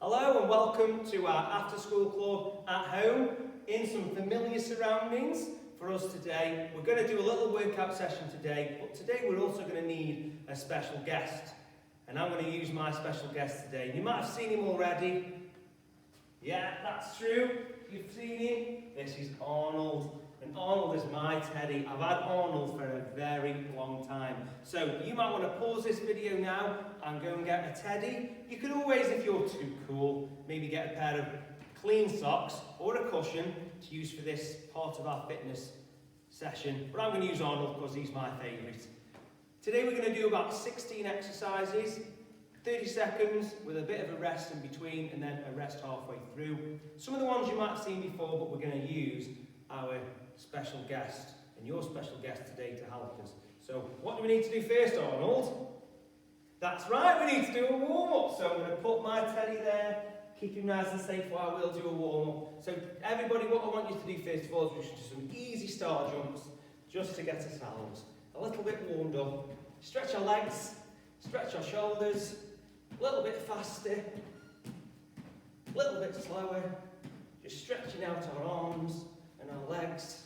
Hello and welcome to our after school club at home in some familiar surroundings for us today. We're going to do a little workout session today, but today we're also going to need a special guest. And I'm going to use my special guest today. You might have seen him already. Yeah, that's true. You've seen him. This is Arnold. And Arnold is my teddy. I've had Arnold for a very long time. So you might want to pause this video now and go and get a teddy. You could always, if you're too cool, maybe get a pair of clean socks or a cushion to use for this part of our fitness session. But I'm going to use Arnold because he's my favourite. Today we're going to do about 16 exercises, 30 seconds with a bit of a rest in between and then a rest halfway through. Some of the ones you might have seen before, but we're going to use our special guest and your special guest today to help us. So what do we need to do first, Arnold? That's right, we need to do a warm-up. So I'm going to put my teddy there, keep him nice and safe while we'll do a warm-up. So everybody, what I want you to do first of all is we should do some easy star jumps just to get ourselves a little bit warmed up. Stretch our legs, stretch our shoulders, a little bit faster, a little bit slower, just stretching out our arms and our legs.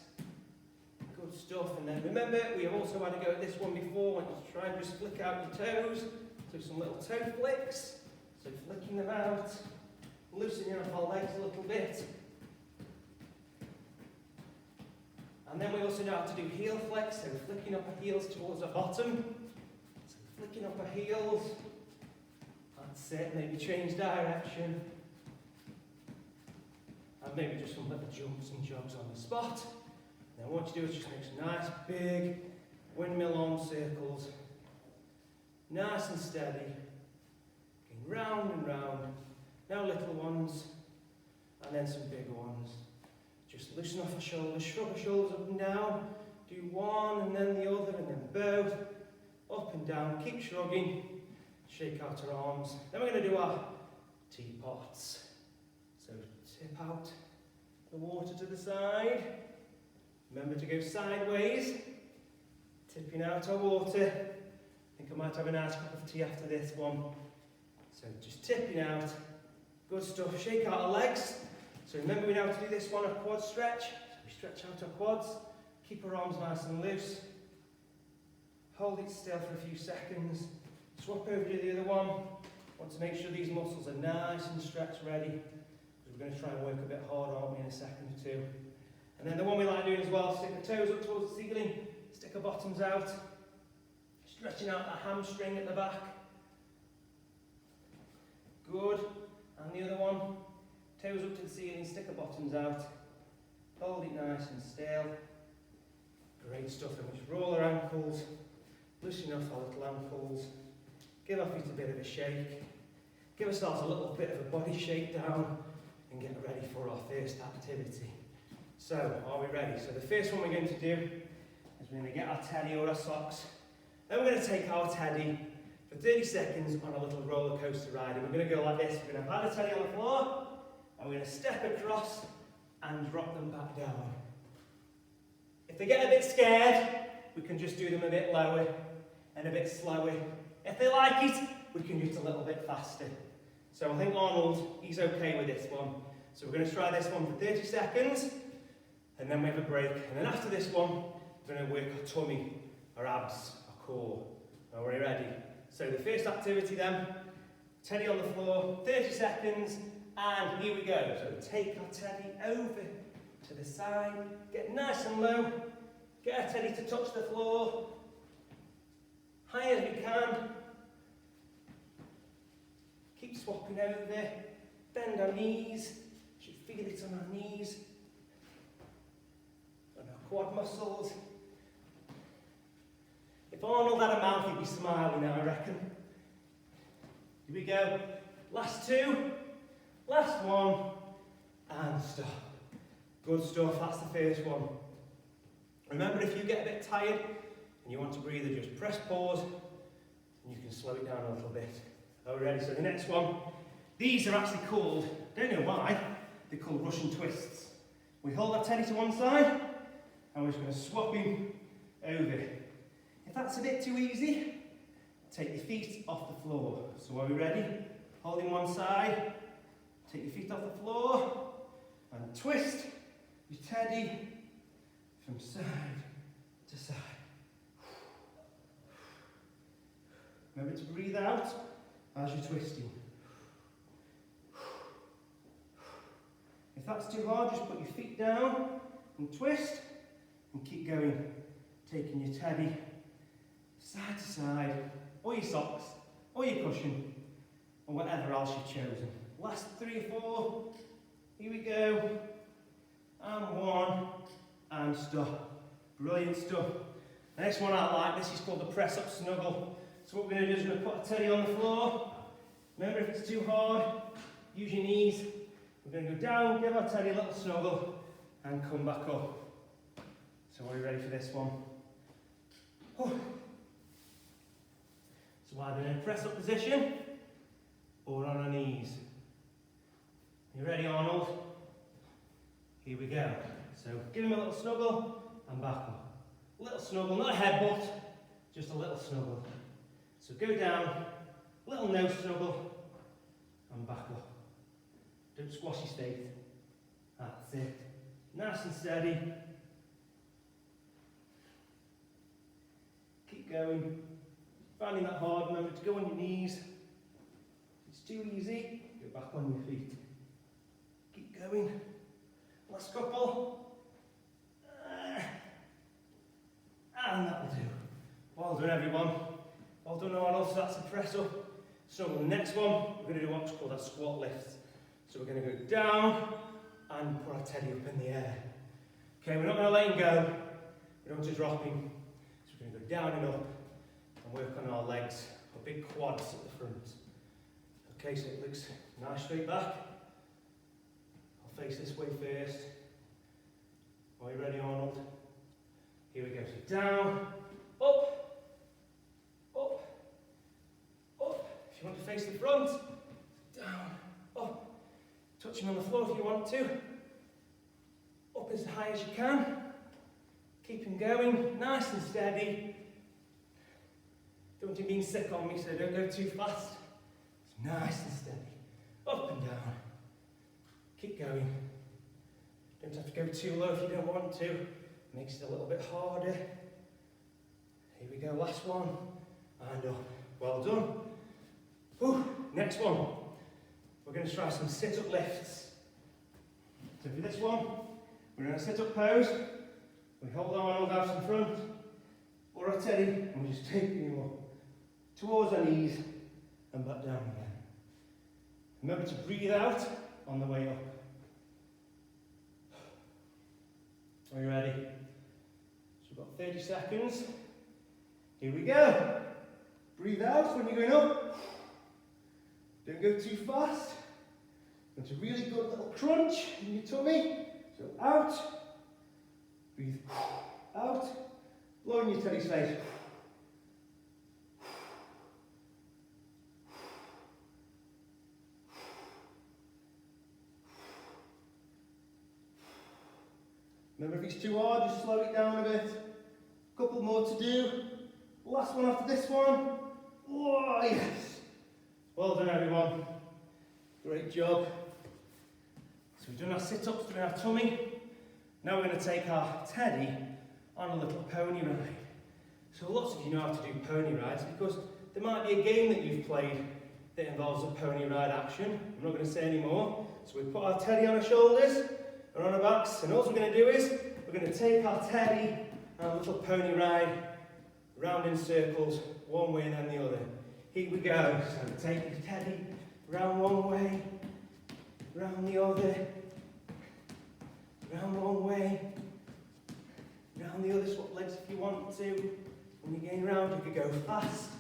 Good stuff. And then remember, we have also had a go at this one before. I want you to try and just flick out your toes. So some little toe flicks. So flicking them out, loosening up our legs a little bit. And then we also know how to do heel flicks, so flicking up our heels towards our bottom. So flicking up our heels. That's it, maybe change direction. And maybe just some little jumps and jogs on the spot. Now what you do is just make some nice big windmill arm circles. Nice and steady. Going round and round. Now little ones. And then some bigger ones. Just loosen off our shoulders, shrug our shoulders up and down. Do one and then the other and then both. Up and down, keep shrugging. Shake out our arms. Then we're going to do our teapots. So tip out the water to the side. Remember to go sideways. Tipping out our water. I think I might have a nice cup of tea after this one. So just tipping out. Good stuff. Shake out our legs. So remember we know how to do this one, a quad stretch. So we stretch out our quads, keep our arms nice and loose. Hold it still for a few seconds. Swap over to the other one. Want to make sure these muscles are nice and stretch ready. Because we're going to try and work a bit hard, aren't we, in a second or two. And then the one we like doing as well, stick the toes up towards the ceiling, stick our bottoms out. Stretching out that hamstring at the back. Good. And the other one. Toes up to the ceiling, stick our bottoms out. Hold it nice and still. Great stuff. Then we just roll our ankles. Loosen off our little ankles. Give our feet a bit of a shake. Give ourselves a little bit of a body shake down. And get ready for our first activity. So, are we ready? So the first one we're going to do is we're going to get our teddy or our socks. Then we're going to take our teddy for 30 seconds on a little roller coaster ride. And we're going to go like this. We're going to have our teddy on the floor. And we're going to step across and drop them back down. If they get a bit scared, we can just do them a bit lower and a bit slower. If they like it, we can do it a little bit faster. So I think Arnold, he's okay with this one. So we're going to try this one for 30 seconds, and then we have a break. And then after this one, we're going to work our tummy, our abs, our core. Are we ready? So the first activity then, teddy on the floor, 30 seconds, and here we go. So take our teddy over to the side, get nice and low, get our teddy to touch the floor, high as we can. Keep swapping over, bend our knees, should feel it on our knees, and our quad muscles. If Arnold had a mouth, he'd be smiling now, I reckon. Here we go. Last two. Last one, and stop. Good stuff, that's the first one. Remember, if you get a bit tired and you want to breathe, just press pause and you can slow it down a little bit. Alright, so the next one, these are actually called, don't know why, they're called Russian twists. We hold our teddy to one side and we're just going to swap him over. If that's a bit too easy, take your feet off the floor. So are we ready? Holding one side, Take your feet off the floor and twist your teddy from side to side. Remember to breathe out as you're twisting. If that's too hard, just put your feet down and twist and keep going. Taking your teddy side to side, or your socks, or your cushion, or whatever else you've chosen. Last 3 or 4. Here we go. And 1. And stop. Brilliant stuff. The next one I like, this is called the press up snuggle. So what we're going to do is we're going to put a teddy on the floor. Remember, if it's too hard, use your knees. We're going to go down, give our teddy a little snuggle, and come back up. So are we ready for this one? Oh. So either in a press up position, or on our knees. You ready, Arnold? Here we go. So give him a little snuggle, and back up. A little snuggle, not a headbutt, just a little snuggle. So go down, little nose snuggle, and back up. Don't squash your feet. That's it. Nice and steady. Keep going. Finding that hard, remember to go on your knees. If it's too easy, go back on your feet. Keep going. Last couple. And that'll do. Well done, everyone. Well done, Arnold. So that's a press up. So the next one, we're going to do what's called a squat lift. So we're going to go down and put our teddy up in the air. Okay, we're not going to let him go. We don't want to drop him. So we're going to go down and up and work on our legs, our big quads at the front. Okay, so it looks nice straight back. I'll face this way first. Are you ready, Arnold? Here we go. So down, up, up, up. If you want to face the front, down, up. Touch him on the floor if you want to. Up as high as you can. Keep him going, nice and steady. Don't want him being sick on me, so don't go too fast. It's nice and steady. Up and down. Keep going. Don't have to go too low if you don't want to. Makes it a little bit harder. Here we go, last one. And up. Well done. Whew. Next one. We're going to try some sit-up lifts. So for this one, we're in a sit-up pose. We hold our Arnold out in front, or our teddy, and we just take him up towards our knees and back down again. Remember to breathe out on the way up. Are you ready? So we've got 30 seconds. Here we go. Breathe out when you're going up. Don't go too fast. It's a really good little crunch in your tummy. So out. Breathe out. Blow in your teddy's face. Remember, if it's too hard, just slow it down a bit. A couple more to do. Last one after this one. Oh, yes. Well done, everyone. Great job. So we've done our sit-ups, doing our tummy. Now we're going to take our teddy on a little pony ride. So lots of you know how to do pony rides because there might be a game that you've played that involves a pony ride action. I'm not going to say any more. So we put our teddy on our shoulders and on our backs, and all we're going to do is we're going to take our teddy on a little pony ride round in circles, one way and then the other. Here we go. So take your teddy round one way, round the other, round one way, round the other. Swap legs if you want to. When you're going round, you could go fast,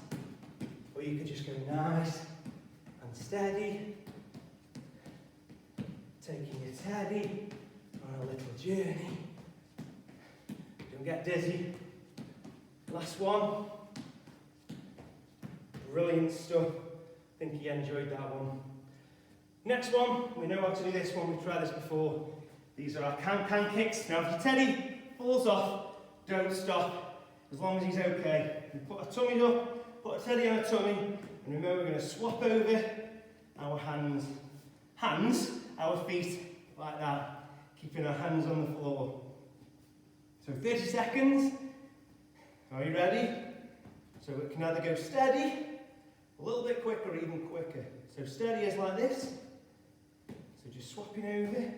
or you could just go nice and steady. Taking your teddy on a little journey. Don't get dizzy. Last one. Brilliant stuff. I think you enjoyed that one. Next one, we know how to do this one, we've tried this before. These are our pancakes. Now if your teddy falls off, don't stop, as long as he's okay. We put our tummy up, put our teddy on our tummy, and remember we're going to swap over our hands. hands, our feet, like that, keeping our hands on the floor. So 30 seconds. Are you ready? So it can either go steady, a little bit quicker, or even quicker. So steady is like this. So just swapping over.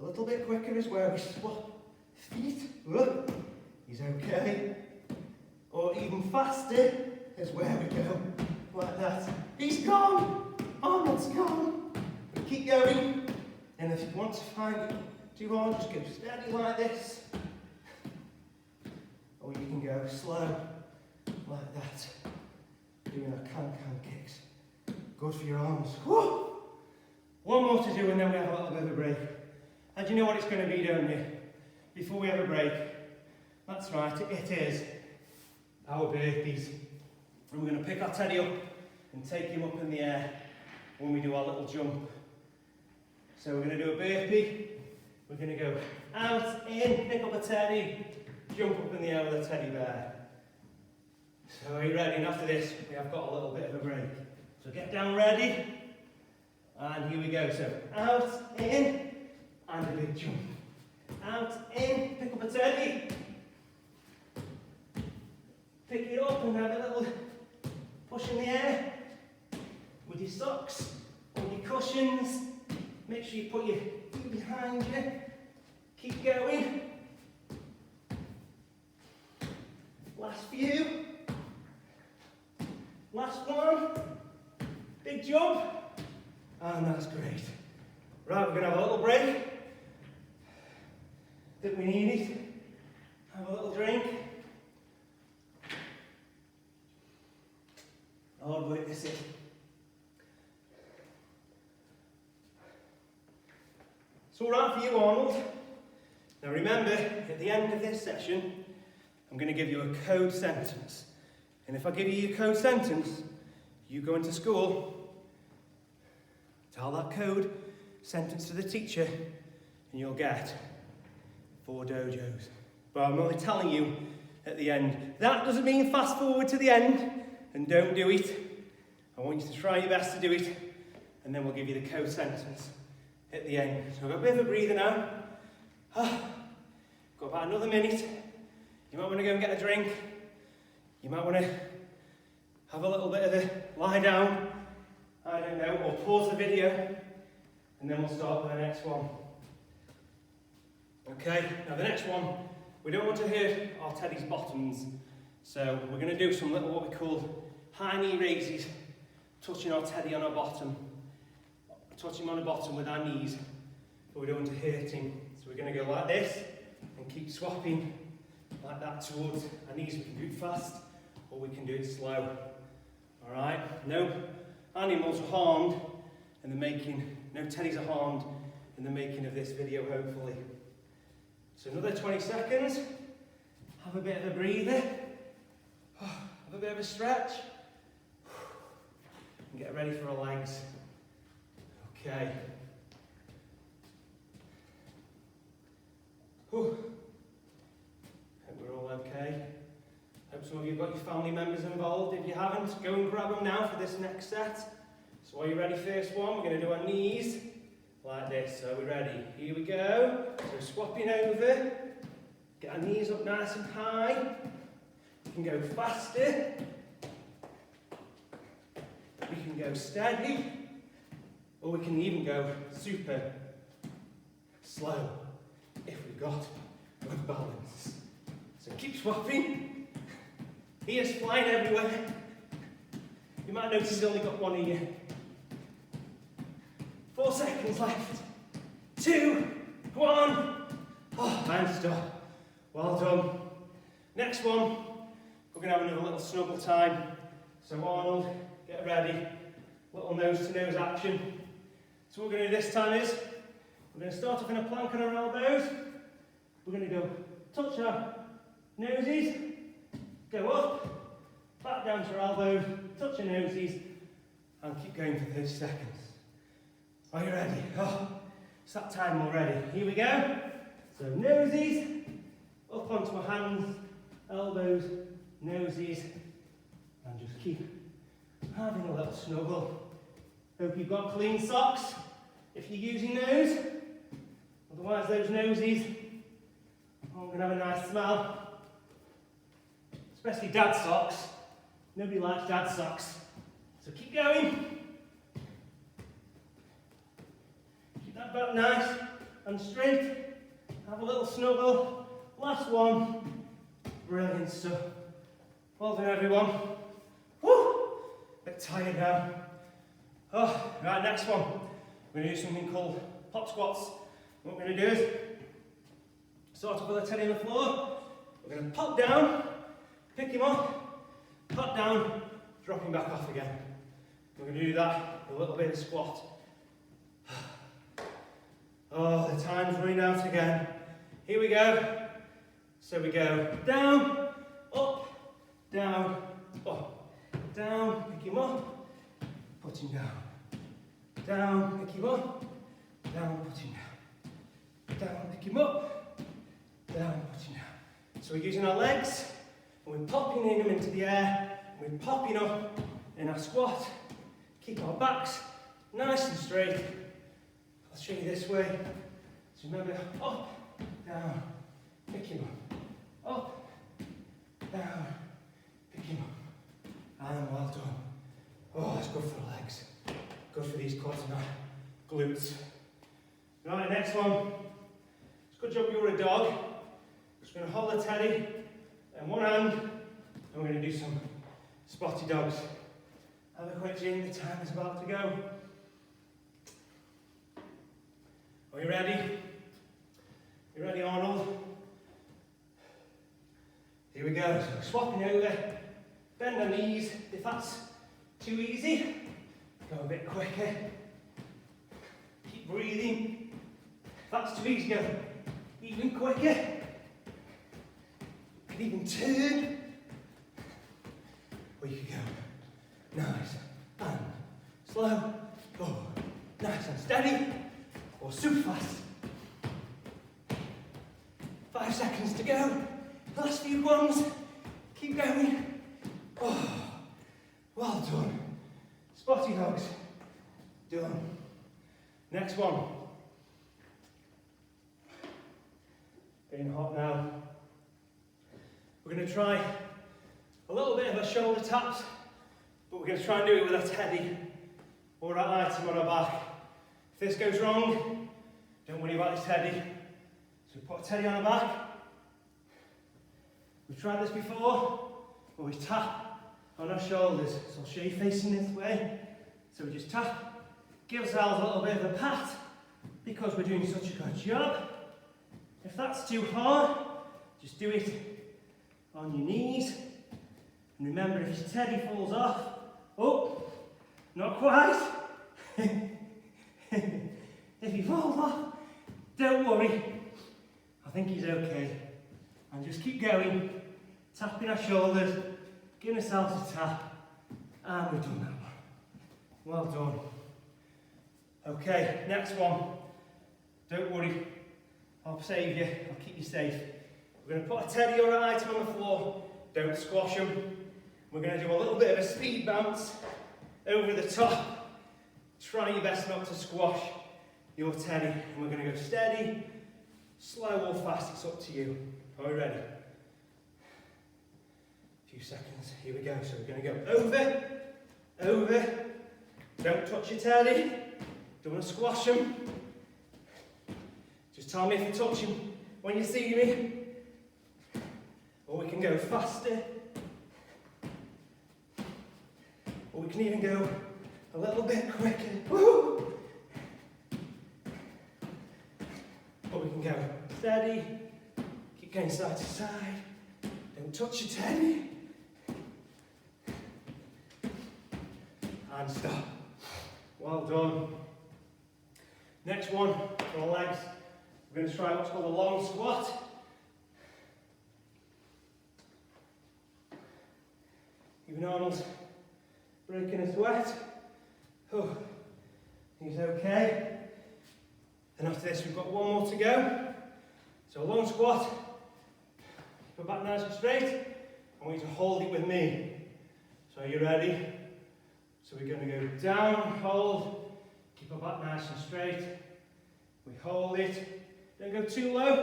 A little bit quicker is where we swap feet. Whoa. He's okay. Or even faster is where we go like that. He's gone. Arnold's gone. We keep going. And if you want to find it too hard, just go steady like this. Or you can go slow like that. Doing our can kicks. Good for your arms. Woo! One more to do and then we have a little bit of a break. And you know what it's going to be, don't you? Before we have a break. That's right, it is our burpees. And we're going to pick our teddy up and take him up in the air when we do our little jump. So we're going to do a burpee. We're going to go out, in, pick up a teddy, jump up in the air with a teddy bear. So are you ready? And after this, we have got a little bit of a break. So get down ready. And here we go. So out, in, and a big jump. Out, in, pick up a teddy. Pick it up and have a little push in the air. With your socks, on your cushions. Make sure you put your feet behind you. Keep going. Last few. Last one. Big jump. And that's great. Right, we're going to have a little break. I think we need it. Have a little drink. Hard work this is. It's all right for you, Arnold. Now remember, at the end of this session, I'm going to give you a code sentence. And if I give you your code sentence, you go into school, tell that code sentence to the teacher, and you'll get 4 dojos. But I'm only telling you at the end. That doesn't mean fast forward to the end and don't do it. I want you to try your best to do it, and then we'll give you the code sentence at the end. So I've got a bit of a breather now. Got about another minute. You might want to go and get a drink. You might want to have a little bit of a lie down. I don't know, or pause the video, and then we'll start with the next one. Okay, now the next one, we don't want to hurt our teddy's bottoms, so we're going to do some little what we call high knee raises, touching our teddy on our bottom, touching him on the bottom with our knees, but we don't want to hurt him. So we're going to go like this, and keep swapping like that towards our knees. We can do it fast, or we can do it slow. Alright, no animals are harmed in the making, no teddies are harmed in the making of this video, hopefully. So another 20 seconds, have a bit of a breather, have a bit of a stretch, and get ready for our legs. Okay. Hope we're all okay. Hope some of you have got your family members involved. If you haven't, go and grab them now for this next set. So are you ready? First one, we're going to do our knees like this. So we're ready. Here we go. So swapping over. Get our knees up nice and high. We can go faster. We can go steady. Or we can even go super slow if we've got good balance. So keep swapping. Ears flying everywhere. You might notice he's only got one ear. 4 seconds left. 2, 1. Oh, and stop. Well done. Next one, we're going to have another little snuggle time. So Arnold, get ready. Little nose-to-nose action. So what we're going to do this time is, we're going to start off in a plank on our elbows. We're going to go touch our noses, go up, back down to our elbows, touch our noses, and keep going for 30 seconds. Are you ready? Oh, it's that time already. Here we go. So noses, up onto our hands, elbows, noses, and just keep having a little snuggle Hope you've got clean socks if you're using those. Otherwise those nosies aren't going to have a nice smell. Especially dad's socks. Nobody likes dad's socks. So keep going. Keep that back nice and straight. Have a little snuggle. Last one. Brilliant stuff. Well done, everyone. Woo! Bit tired now. Oh, right, next one. We're going to do something called hop squats. What we're going to do is start to put the teddy on the floor. We're going to pop down, pick him up, pop down, drop him back off again. We're going to do that with a little bit of squat. Oh, the time's running out again. Here we go. So we go down, up, down, pick him up, put him down. Down, pick him up, down, put him down. Down, pick him up, down, put him down. So we're using our legs, and we're popping them into the air, and we're popping up in our squat. Keep our backs nice and straight. I'll show you this way. So remember, up, down, pick him up, down, pick him up. And well done. Oh, it's good for the legs. Good for these quads and our glutes. Right, next one. It's a good job you're a dog. Just going to hold the teddy in one hand, and we're going to do some spotty dogs. Have a quick gym, the time is about to go. Are you ready? You ready, Arnold? Here we go. So swapping over, bend our knees. If that's too easy, go a bit quicker. Keep breathing. If that's too easy, go even quicker. You can even turn. Or you could go nice and slow. Oh, nice and steady. Or super fast. 5 seconds to go. Last few ones. Keep going. Oh, well done. Spotty dogs. Done. Next one. Getting hot now. We're going to try a little bit of a shoulder taps, but we're going to try and do it with a teddy or an item on our back. If this goes wrong, don't worry about this teddy. So we put a teddy on our back. We've tried this before, where we tap on our shoulders. So I'll show you facing this way. So we just tap, give ourselves a little bit of a pat, because we're doing such a good job. If that's too hard, just do it on your knees. And remember, if your teddy falls off, oh, not quite. If he falls off, don't worry. I think he's okay. And just keep going, tapping our shoulders, giving ourselves a tap, and we've done that one. Well done. Okay, next one. Don't worry, I'll save you, I'll keep you safe. We're going to put a teddy or an item on the floor, don't squash them. We're going to do a little bit of a speed bounce over the top. Try your best not to squash your teddy. And we're going to go steady, slow or fast, it's up to you. Are we ready? A few seconds, here we go. So we're going to go over, don't touch your teddy, don't want to squash them. Just tell me if you touch them when you see me. Or we can go faster. Or we can even go a little bit quicker. Woo! Or we can go steady, keep going side to side, don't touch your teddy. And stop. Well done. Next one for our legs. We're going to try what's called a long squat. Even Arnold's breaking a sweat. Oh, he's okay. And after this, we've got one more to go. So a long squat. Keep your back nice and straight. I want you to hold it with me. So are you ready? So we're going to go down, hold, keep our back nice and straight. We hold it, don't go too low,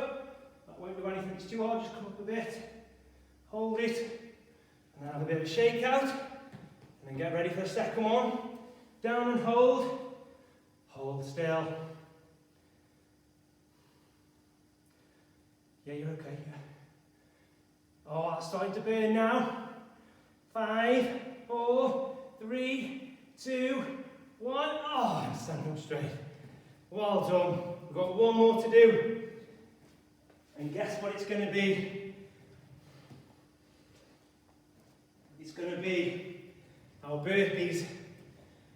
that won't do anything, it's too hard, just come up a bit. Hold it, and then have a bit of a shake out, and then get ready for the second one. Down and hold, hold still. Yeah, you're okay, yeah. Oh, that's starting to burn now. 5, 4, 3, 2, 1. Oh, stand up straight. Well done. We've got one more to do. And guess what it's going to be? It's going to be our burpees,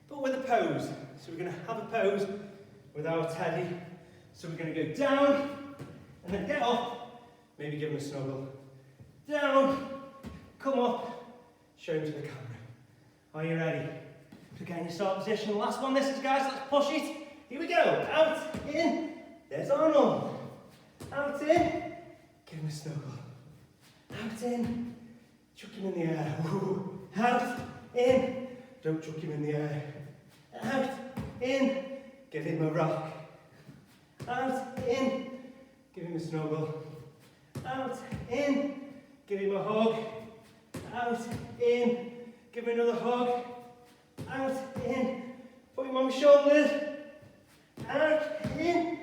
but with a pose. So we're going to have a pose with our teddy. So we're going to go down, and then get up, maybe give him a snuggle. Down, come up, show him to the camera. Are you ready? To get in your start position. Last one this is, guys, let's push it. Here we go. Out, in, there's Arnold. Out, in, give him a snuggle. Out, in, chuck him in the air. Ooh. Out, in, don't chuck him in the air. Out, in, give him a rock. Out, in, give him a snuggle. Out, in, give him a hug. Out, in, give him another hug. Out, in, put him on my shoulders. Out, in,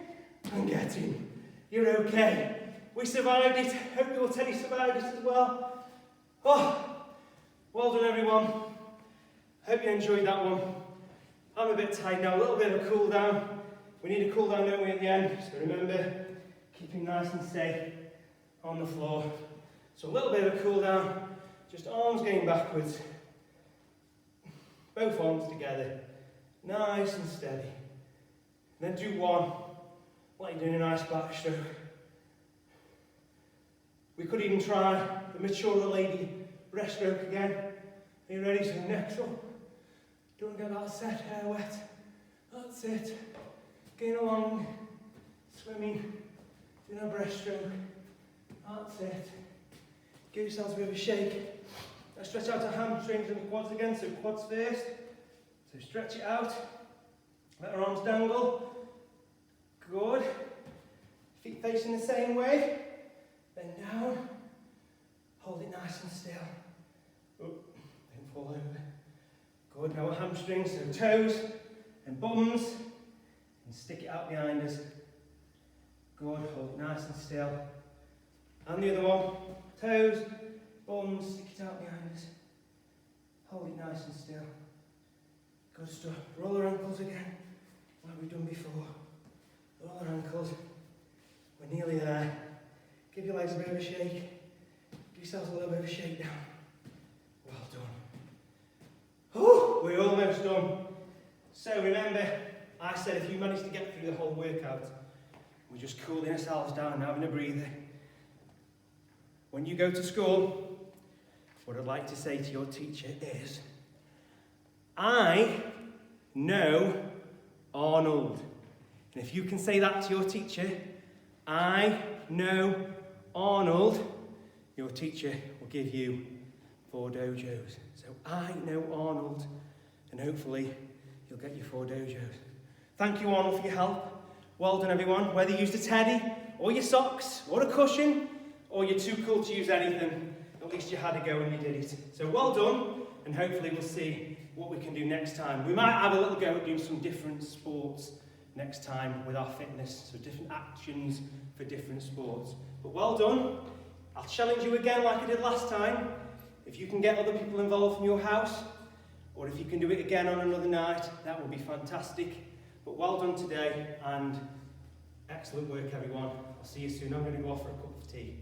and get him. You're okay. We survived it. Hope your teddy survived it as well. Oh, well done everyone. Hope you enjoyed that one. I'm a bit tired now, a little bit of a cool down. We need a cool down, don't we, at the end? So remember, keep him nice and safe on the floor. So a little bit of a cool down, just arms going backwards. Both arms together, nice and steady. Then do one, like you're doing a nice backstroke. We could even try the mature lady breaststroke again. Are you ready? So next up, don't get that set hair wet. That's it. Going along, swimming, doing a breaststroke. That's it. Give yourselves a bit of a shake. Let's stretch out our hamstrings and the quads again, so quads first. So stretch it out. Let our arms dangle. Good. Feet facing the same way. Bend down. Hold it nice and still. Oh, don't fall over. Good. Now our hamstrings, so toes and bums. And stick it out behind us. Good. Hold it nice and still. And the other one. Toes, bums, stick it out behind us. Hold it nice and still. Good stuff. Roll our ankles again, like we've done before. Roll our ankles. We're nearly there. Give your legs a bit of a shake. Give yourselves a little bit of a shake down. Well done. Oh, we're almost done. So remember, I said if you manage to get through the whole workout, we're just cooling ourselves down and having a breather. When you go to school, what I'd like to say to your teacher is, I know Arnold. And if you can say that to your teacher, I know Arnold, your teacher will give you 4 dojos. So I know Arnold, and hopefully you'll get your 4 dojos. Thank you, Arnold, for your help. Well done, everyone. Whether you used a teddy, or your socks, or a cushion, or you're too cool to use anything, at least you had a go and you did it. So well done, and hopefully we'll see what we can do next time. We might have a little go at doing some different sports next time with our fitness, so different actions for different sports. But well done. I'll challenge you again like I did last time. If you can get other people involved from your house, or if you can do it again on another night, that would be fantastic. But well done today, and excellent work everyone. I'll see you soon. I'm going to go off for a cup of tea.